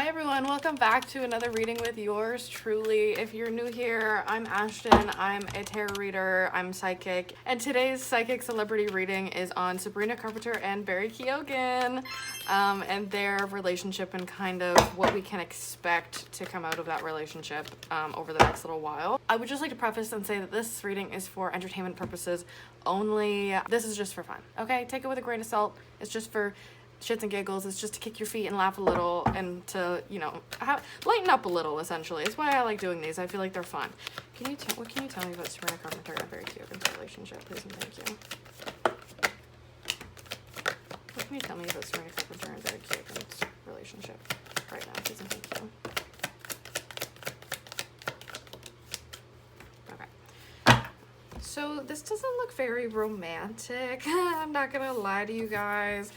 Hi everyone, welcome back to another reading with yours truly. If you're new here, I'm Ashton. I'm a tarot reader, I'm psychic, and today's psychic celebrity reading is on Sabrina, Carpenter, and Barry Keogan, and their relationship and kind of what we can expect to come out of that relationship over the next little while. I would just like to preface and say that this reading is for entertainment purposes only. This is just for fun, okay? Take it with a grain of salt. It's just for shits and giggles. It's just to kick your feet and laugh a little and to, you know, lighten up a little, essentially. It's why I like doing these. I feel like they're fun. What can you tell me about Sabrina, Carpenter, and Barry Keogan's relationship, please and thank you? What can you tell me about Sabrina, Carpenter, and Barry Keogan's relationship right now, please and thank you? Okay. So this doesn't look very romantic. I'm not gonna lie to you guys.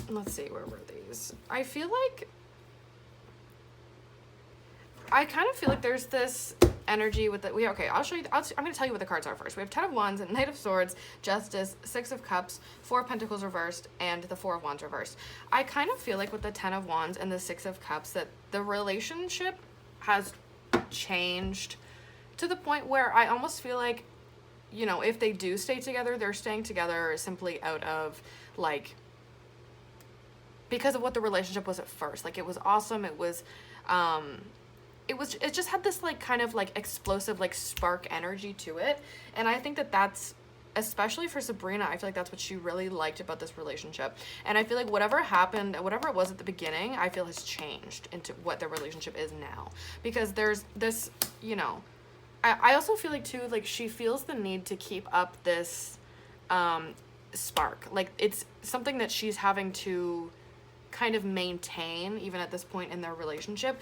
Let's see, where were these? I kind of feel like there's this energy with the, okay, I'll show you, I'm gonna tell you what the cards are first. We have 10 of Wands, Knight of Swords, Justice, 6 of Cups, 4 of Pentacles reversed, and the 4 of Wands reversed. I kind of feel like with the 10 of Wands and the 6 of Cups that the relationship has changed to the point where I almost feel like, you know, if they do stay together, they're staying together simply out of, like, because of what the relationship was at first. Like, it was awesome. It just had this, like, kind of, like, explosive, like, spark energy to it. And I think that that's, especially for Sabrina, I feel like that's what she really liked about this relationship. And I feel like whatever happened, whatever it was at the beginning, I feel has changed into what their relationship is now. Because there's this, you know, I also feel like, too, like, she feels the need to keep up this spark. Like, it's something that she's having to kind of maintain even at this point in their relationship.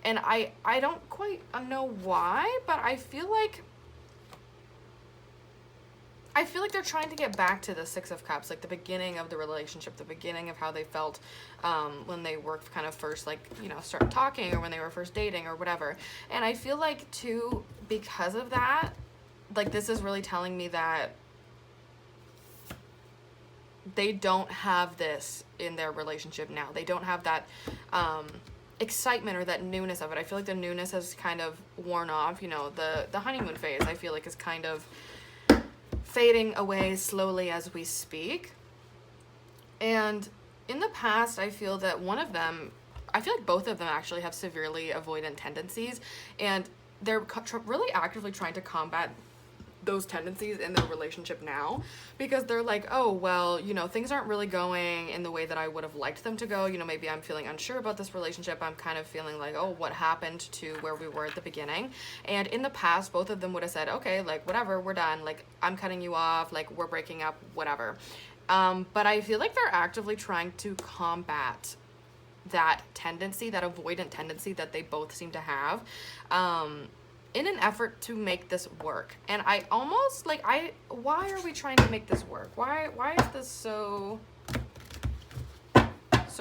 And I don't quite know why, but I feel like they're trying to get back to the 6 of Cups, like the beginning of the relationship, the beginning of how they felt when they were kind of first, like, you know, start talking, or when they were first dating or whatever. And I feel like, too, because of that, like, this is really telling me that they don't have this in their relationship now. They don't have that excitement or that newness of it. I feel like the newness has kind of worn off. You know, the honeymoon phase, I feel like, is kind of fading away slowly as we speak. And in the past, I feel that I feel like both of them actually have severely avoidant tendencies, and they're really actively trying to combat those tendencies in their relationship now, because they're like, oh, well, you know, things aren't really going in the way that I would have liked them to go. You know, maybe I'm feeling unsure about this relationship. I'm kind of feeling like, oh, what happened to where we were at the beginning? And in the past, both of them would have said, okay, like, whatever, we're done. Like, I'm cutting you off. Like, we're breaking up, whatever. But I feel like they're actively trying to combat that tendency, that avoidant tendency that they both seem to have, in an effort to make this work. And I almost, like, why are we trying to make this work? Why is this so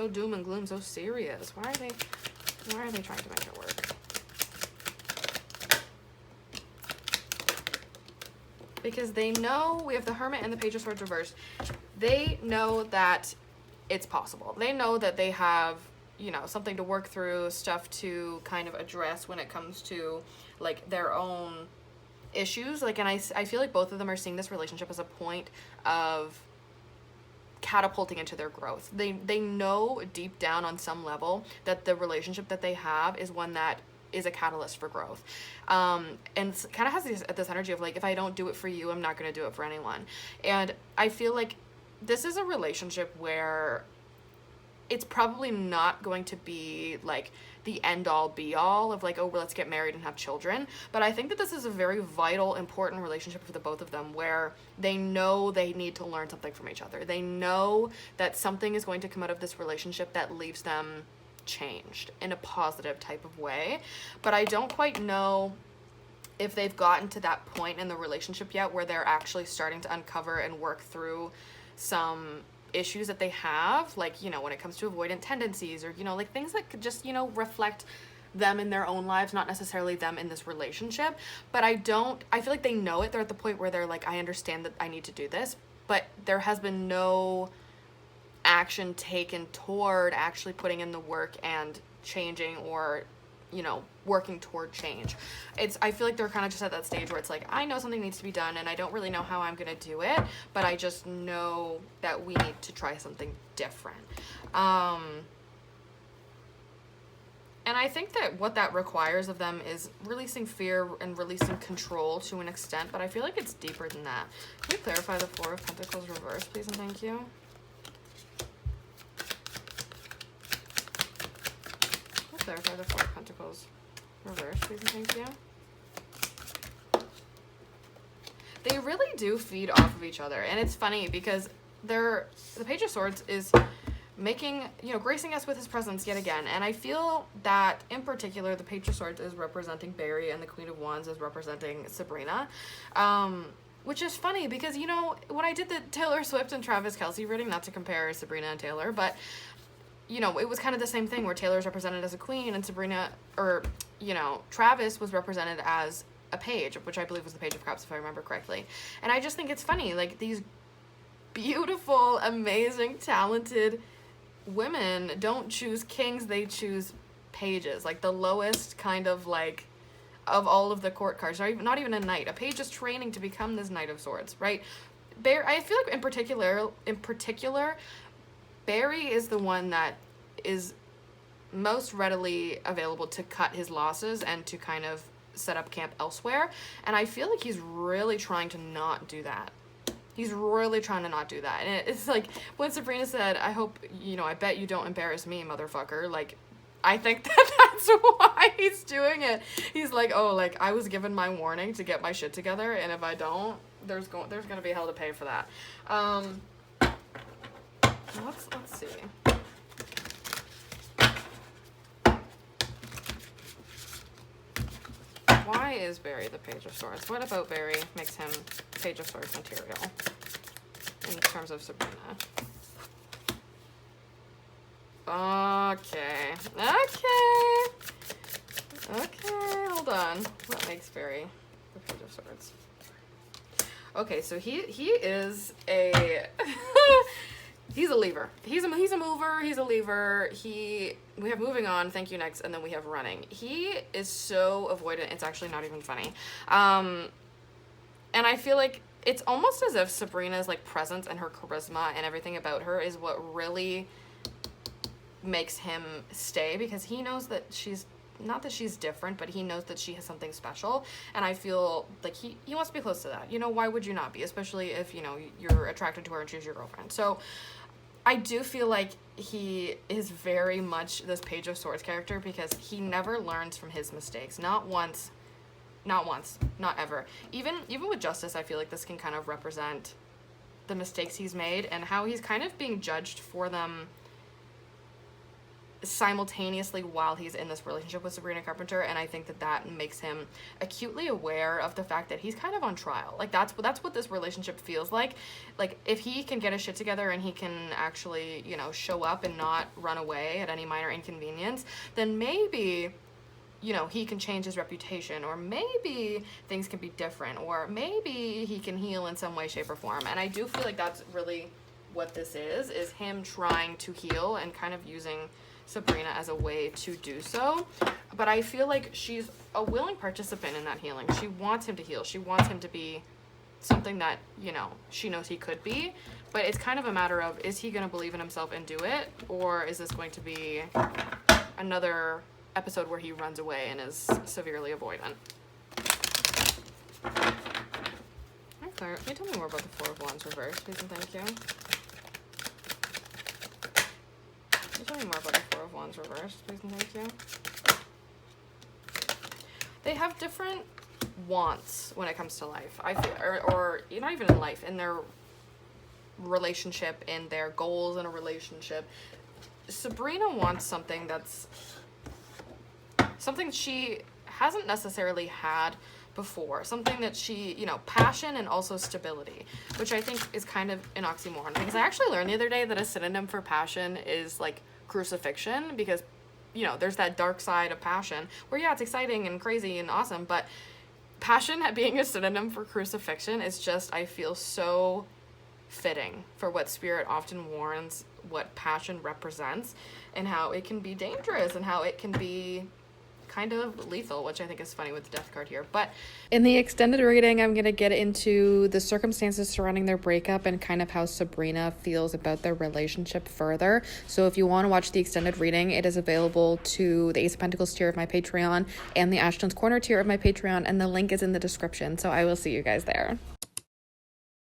doom and gloom, so serious? Why are they trying to make it work? Because they know, we have the Hermit and the Page of Swords reversed. They know that it's possible. They know that they have, you know, something to work through, stuff to kind of address when it comes to, like, their own issues. Like, and I feel like both of them are seeing this relationship as a point of catapulting into their growth. They know deep down on some level that the relationship that they have is one that is a catalyst for growth. And kind of has this energy of, like, if I don't do it for you, I'm not going to do it for anyone. And I feel like this is a relationship where it's probably not going to be, like, the end-all be-all of, like, oh, well, let's get married and have children. But I think that this is a very vital, important relationship for the both of them, where they know they need to learn something from each other. They know that something is going to come out of this relationship that leaves them changed in a positive type of way. But I don't quite know if they've gotten to that point in the relationship yet where they're actually starting to uncover and work through some issues that they have, like, you know, when it comes to avoidant tendencies, or, you know, like, things that could just, you know, reflect them in their own lives, not necessarily them in this relationship. But I feel like they know it. They're at the point where they're like, I understand that I need to do this, but there has been no action taken toward actually putting in the work and changing, or, you know, working toward change. I feel like they're kind of just at that stage where it's like, I know something needs to be done and I don't really know how I'm gonna do it, but I just know that we need to try something different. And I think that what that requires of them is releasing fear and releasing control to an extent, but I feel like it's deeper than that. Can you clarify the Four of Pentacles reverse, please, and thank you? Can you clarify the Four of Pentacles reverse, please, and thank you? They really do feed off of each other, and it's funny because the Page of Swords is making, you know, gracing us with his presence yet again, and I feel that in particular the Page of Swords is representing Barry and the Queen of Wands is representing Sabrina, which is funny because, you know, when I did the Taylor Swift and Travis Kelce reading, not to compare Sabrina and Taylor, but, you know, it was kind of the same thing where Taylor's represented as a queen and Sabrina, or, you know, Travis was represented as a page, which I believe was the Page of Cups if I remember correctly. And I just think it's funny, like, these beautiful, amazing, talented women don't choose kings, they choose pages, like the lowest kind of, like, of all of the court cards. Not even a knight. A page is training to become this Knight of Swords, right? I feel like in particular Barry is the one that is most readily available to cut his losses and to kind of set up camp elsewhere, and I feel like he's really trying to not do that. He's really trying to not do that. And it's like when Sabrina said, I hope, you know, I bet you don't embarrass me, motherfucker. Like, I think that's why he's doing it. He's like, oh, like, I was given my warning to get my shit together, and if I don't, there's gonna be hell to pay for that. Let's see. Why is Barry the Page of Swords? What about Barry makes him Page of Swords material in terms of Sabrina? Okay, hold on. What makes Barry the Page of Swords? Okay, so he is a he's a lever. He's a mover, he's a lever. We have moving on, thank you, next, and then we have running. He is so avoidant, it's actually not even funny. And I feel like it's almost as if Sabrina's, like, presence and her charisma and everything about her is what really makes him stay, because he knows that she's, not that she's different, but he knows that she has something special, and I feel like he wants to be close to that. You know, why would you not be? Especially if, you know, you're attracted to her and she's your girlfriend. So I do feel like he is very much this Page of Swords character because he never learns from his mistakes. Not once, not ever. Even with Justice, I feel like this can kind of represent the mistakes he's made and how he's kind of being judged for them simultaneously while he's in this relationship with Sabrina Carpenter, and I think that makes him acutely aware of the fact that he's kind of on trial. Like, that's what this relationship feels like. Like, if he can get his shit together and he can actually, you know, show up and not run away at any minor inconvenience, then maybe, you know, he can change his reputation, or maybe things can be different, or maybe he can heal in some way, shape, or form. And I do feel like that's really what this is him trying to heal and kind of using Sabrina as a way to do so. But I feel like she's a willing participant in that healing. She wants him to heal. She wants him to be something that, you know, she knows he could be. But it's kind of a matter of, is he going to believe in himself and do it? Or is this going to be another episode where he runs away and is severely avoidant? Hi, Claire. Can you tell me more about the Four of Wands reverse, please and thank you? Can you tell me more about the Four of Wands reverse, please and thank you? They have different wants when it comes to life. I feel, or not even in life, in their relationship, in their goals in a relationship. Sabrina wants something that's something she hasn't necessarily had before, something that she, you know, passion and also stability, which I think is kind of an oxymoron, because I actually learned the other day that a synonym for passion is like crucifixion, because, you know, there's that dark side of passion where, yeah, it's exciting and crazy and awesome, but passion being a synonym for crucifixion is just, I feel so fitting for what Spirit often warns what passion represents, and how it can be dangerous and how it can be kind of lethal, which I think is funny with the death card here. But in the extended reading, I'm going to get into the circumstances surrounding their breakup and kind of how Sabrina feels about their relationship further. So if you want to watch the extended reading, it is available to the Ace of Pentacles tier of my Patreon and the Ashton's Corner tier of my Patreon, and the link is in the description. So I will see you guys there.